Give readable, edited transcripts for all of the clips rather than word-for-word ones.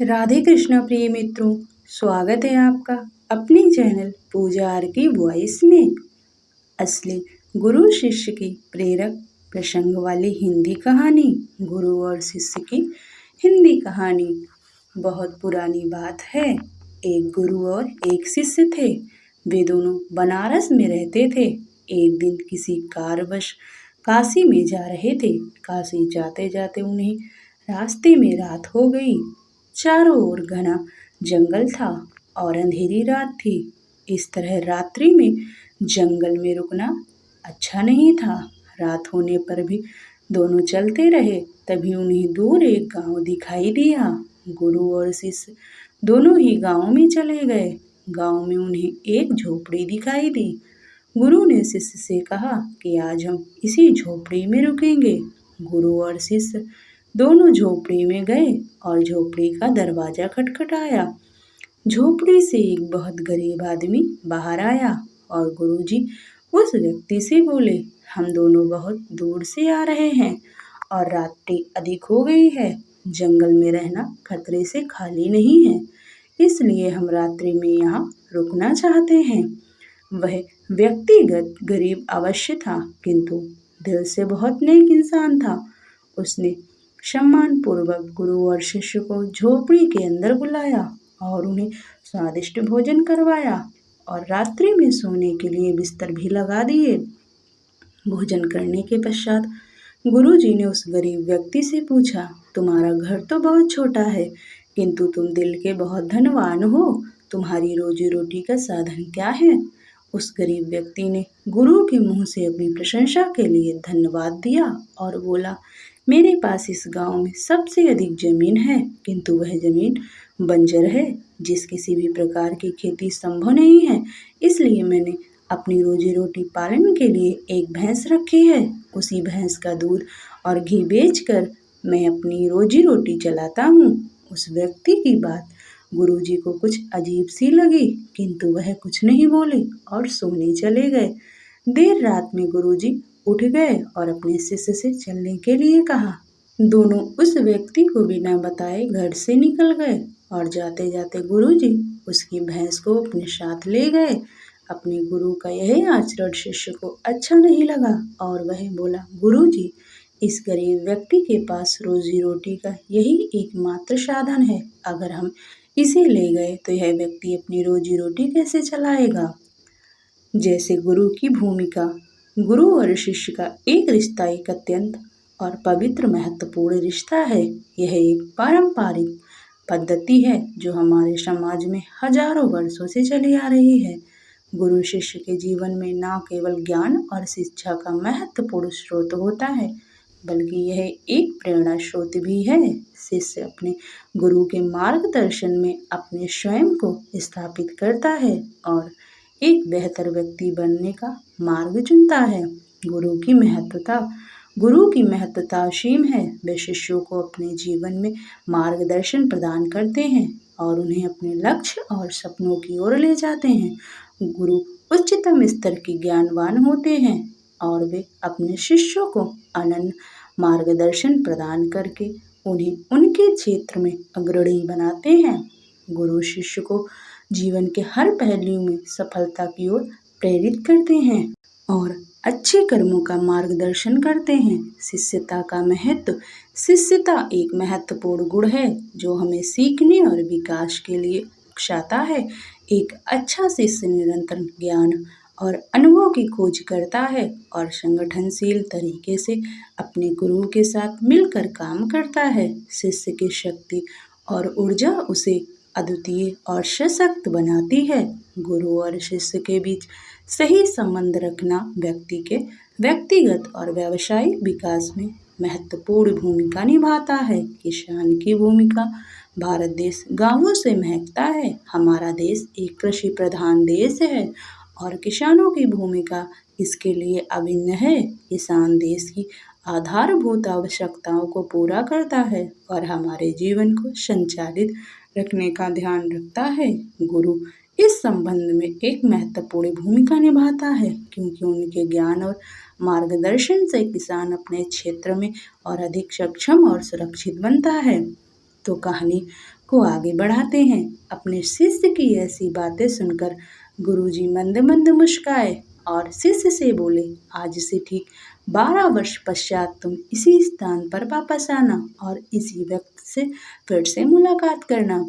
राधे कृष्णा प्रिय मित्रों, स्वागत है आपका अपने चैनल पूजा आर की वॉइस में। असली गुरु शिष्य की प्रेरक प्रसंग वाली हिंदी कहानी, गुरु और शिष्य की हिंदी कहानी। बहुत पुरानी बात है। एक गुरु और एक शिष्य थे। वे दोनों बनारस में रहते थे। एक दिन किसी कारवश काशी में जा रहे थे। काशी जाते जाते उन्हें रास्ते में रात हो गई। चारों ओर घना जंगल था और अंधेरी रात थी। इस तरह रात्रि में जंगल में रुकना अच्छा नहीं था। रात होने पर भी दोनों चलते रहे। तभी उन्हें दूर एक गांव दिखाई दिया। गुरु और शिष्य दोनों ही गांव में चले गए। गांव में उन्हें एक झोपड़ी दिखाई दी। गुरु ने शिष्य से कहा कि आज हम इसी झोपड़ी में रुकेंगे। गुरु और शिष्य दोनों झोपड़ी में गए और झोपड़ी का दरवाजा खटखटाया। झोपड़ी से एक बहुत गरीब आदमी बाहर आया और गुरुजी उस व्यक्ति से बोले, हम दोनों बहुत दूर से आ रहे हैं और रात्रि अधिक हो गई है। जंगल में रहना खतरे से खाली नहीं है, इसलिए हम रात्रि में यहाँ रुकना चाहते हैं। वह व्यक्तिगत गरीब अवश्य था, किंतु दिल से बहुत नेक इंसान था। उसने सम्मान पूर्वक गुरु और शिष्य को झोपड़ी के अंदर बुलाया और उन्हें स्वादिष्ट भोजन करवाया और रात्रि में सोने के लिए बिस्तर भी लगा दिए। भोजन करने के पश्चात गुरुजी ने उस गरीब व्यक्ति से पूछा, तुम्हारा घर तो बहुत छोटा है, किंतु तुम दिल के बहुत धनवान हो। तुम्हारी रोजी रोटी का साधन क्या है? उस गरीब व्यक्ति ने गुरु के मुंह से अपनी प्रशंसा के लिए धन्यवाद दिया और बोला, मेरे पास इस गांव में सबसे अधिक जमीन है, किंतु वह जमीन बंजर है, जिस किसी भी प्रकार की खेती संभव नहीं है। इसलिए मैंने अपनी रोजी रोटी पालन के लिए एक भैंस रखी है। उसी भैंस का दूध और घी बेचकर मैं अपनी रोजी रोटी चलाता हूँ। उस व्यक्ति की बात गुरुजी को कुछ अजीब सी लगी, किंतु वह कुछ नहीं बोले और सोने चले गए। देर रात में गुरुजी उठ गए और अपने शिष्य से चलने के लिए कहा। दोनों उस व्यक्ति को बिना बताए घर से निकल गए और जाते जाते गुरुजी उसकी भैंस को अपने साथ ले गए। अपने गुरु का यह आचरण शिष्य को अच्छा नहीं लगा और वह बोला, गुरुजी, इस गरीब व्यक्ति के पास रोजी रोटी का यही एकमात्र साधन है। अगर हम इसे ले गए तो यह व्यक्ति अपनी रोजी रोटी कैसे चलाएगा? जैसे गुरु की भूमिका। गुरु और शिष्य का एक रिश्ता एक अत्यंत और पवित्र महत्वपूर्ण रिश्ता है। यह एक पारंपरिक पद्धति है जो हमारे समाज में हजारों वर्षों से चली आ रही है। गुरु शिष्य के जीवन में न केवल ज्ञान और शिक्षा का महत्वपूर्ण स्रोत होता है, बल्कि यह एक प्रेरणा स्रोत भी है। शिष्य अपने गुरु के मार्गदर्शन में अपने स्वयं को स्थापित करता है और एक बेहतर व्यक्ति बनने का मार्ग चुनता है। गुरु की महत्वता असीम है। वे शिष्यों को अपने जीवन में मार्गदर्शन प्रदान करते हैं और उन्हें अपने लक्ष्य और सपनों की ओर ले जाते हैं। गुरु उच्चतम स्तर के ज्ञानवान होते हैं और वे अपने शिष्यों को अनन्य मार्गदर्शन प्रदान करके उन्हें उनके क्षेत्र में अग्रणी बनाते हैं। गुरु शिष्य को जीवन के हर पहलू में सफलता की ओर प्रेरित करते हैं और अच्छे कर्मों का मार्गदर्शन करते हैं। शिष्यता का महत्व। शिष्यता एक महत्वपूर्ण गुण है जो हमें सीखने और विकास के लिए उकसाता है। एक अच्छा शिष्य निरंतर ज्ञान और अनुभव की खोज करता है और संगठनशील तरीके से अपने गुरु के साथ मिलकर काम करता है। शिष्य की शक्ति और ऊर्जा उसे अद्वितीय और सशक्त बनाती है। गुरु और शिष्य के बीच सही संबंध रखना व्यक्ति के व्यक्तिगत और व्यावसायिक विकास में महत्वपूर्ण भूमिका निभाता है। किसान की भूमिका। भारत देश गांवों से महकता है। हमारा देश एक कृषि प्रधान देश है और किसानों की भूमिका इसके लिए अभिन्न है। किसान देश की आधारभूत आवश्यकताओं को पूरा करता है और हमारे जीवन को संचालित रखने का ध्यान रखता है। गुरु इस संबंध में एक महत्वपूर्ण भूमिका निभाता है, क्योंकि उनके ज्ञान और मार्गदर्शन से किसान अपने क्षेत्र में और अधिक सक्षम और सुरक्षित बनता है। तो कहानी को आगे बढ़ाते हैं। अपने शिष्य की ऐसी बातें सुनकर गुरुजी मंद मंद मुस्काए और शिष्य से बोले, आज से ठीक 12 वर्ष पश्चात तुम इसी स्थान पर वापस आना और इसी व्यक्ति से फिर से मुलाकात करना।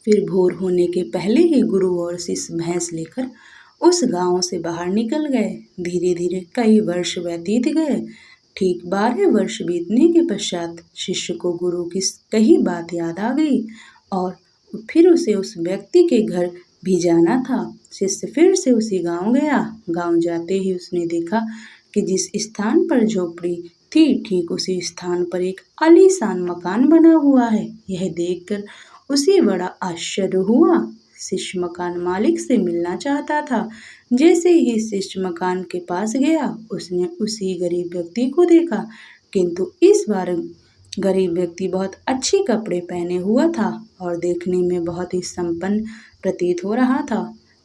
फिर भोर होने के पहले ही गुरु और शिष्य भैंस लेकर उस गांव से बाहर निकल गए। धीरे धीरे कई वर्ष व्यतीत गए। ठीक 12 वर्ष बीतने के पश्चात शिष्य को गुरु की कही बात याद आ गई और फिर उसे उस व्यक्ति के घर भी जाना था। शिष्य फिर से उसी गांव गया। गांव जाते ही उसने देखा कि जिस स्थान पर झोपड़ी थी ठीक उसी स्थान पर एक आलीशान मकान बना हुआ है। यह देखकर उसे बड़ा आश्चर्य हुआ। शिष्य मकान मालिक से मिलना चाहता था। जैसे ही शिष्य मकान के पास गया उसने उसी गरीब व्यक्ति को देखा, किंतु इस बार गरीब व्यक्ति बहुत अच्छे कपड़े पहने हुआ था और देखने में बहुत ही संपन्न प्रतीत हो रहा था।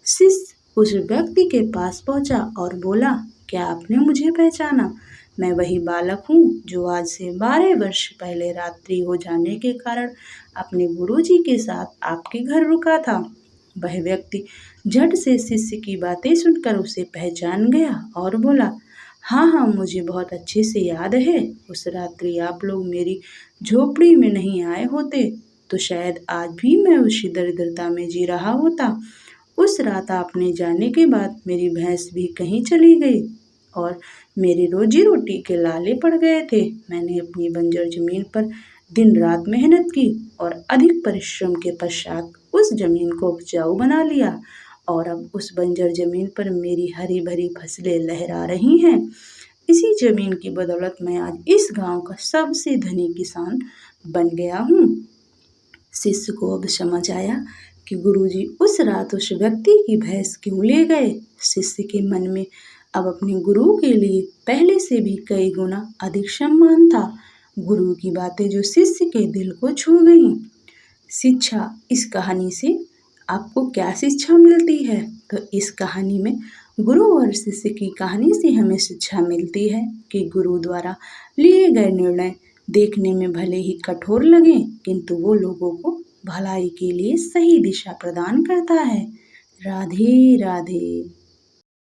शिष्य उस व्यक्ति के पास पहुंचा और बोला, क्या आपने मुझे पहचाना? मैं वही बालक हूँ जो आज से 12 वर्ष पहले रात्रि हो जाने के कारण अपने गुरुजी के साथ आपके घर रुका था। वह व्यक्ति झट से शिष्य की बातें सुनकर उसे पहचान गया और बोला, हाँ हाँ, मुझे बहुत अच्छे से याद है। उस रात्रि आप लोग मेरी झोपड़ी में नहीं आए होते तो शायद आज भी मैं उसी दरिद्रता में जी रहा होता। उस रात आपने जाने के बाद मेरी भैंस भी कहीं चली गई और मेरी रोजी रोटी के लाले पड़ गए थे। मैंने अपनी बंजर जमीन पर दिन रात मेहनत की और अधिक परिश्रम के पश्चात उस जमीन को उपजाऊ बना लिया और अब उस बंजर जमीन पर मेरी हरी भरी फसलें लहरा रही हैं। इसी जमीन की बदौलत मैं आज इस गांव का सबसे धनी किसान बन गया हूँ। शिष्य को अब समझ आया कि गुरुजी उस रात उस व्यक्ति की भैंस क्यों ले गए। शिष्य के मन में अब अपने गुरु के लिए पहले से भी कई गुना अधिक सम्मान था। गुरु की बातें जो शिष्य के दिल को छू गईं। शिक्षा, इस कहानी से आपको क्या शिक्षा मिलती है? तो इस कहानी में गुरु और शिष्य की कहानी से हमें शिक्षा मिलती है कि गुरु द्वारा लिए गए निर्णय देखने में भले ही कठोर लगे, किंतु वो लोगों को भलाई के लिए सही दिशा प्रदान करता है। राधे राधे।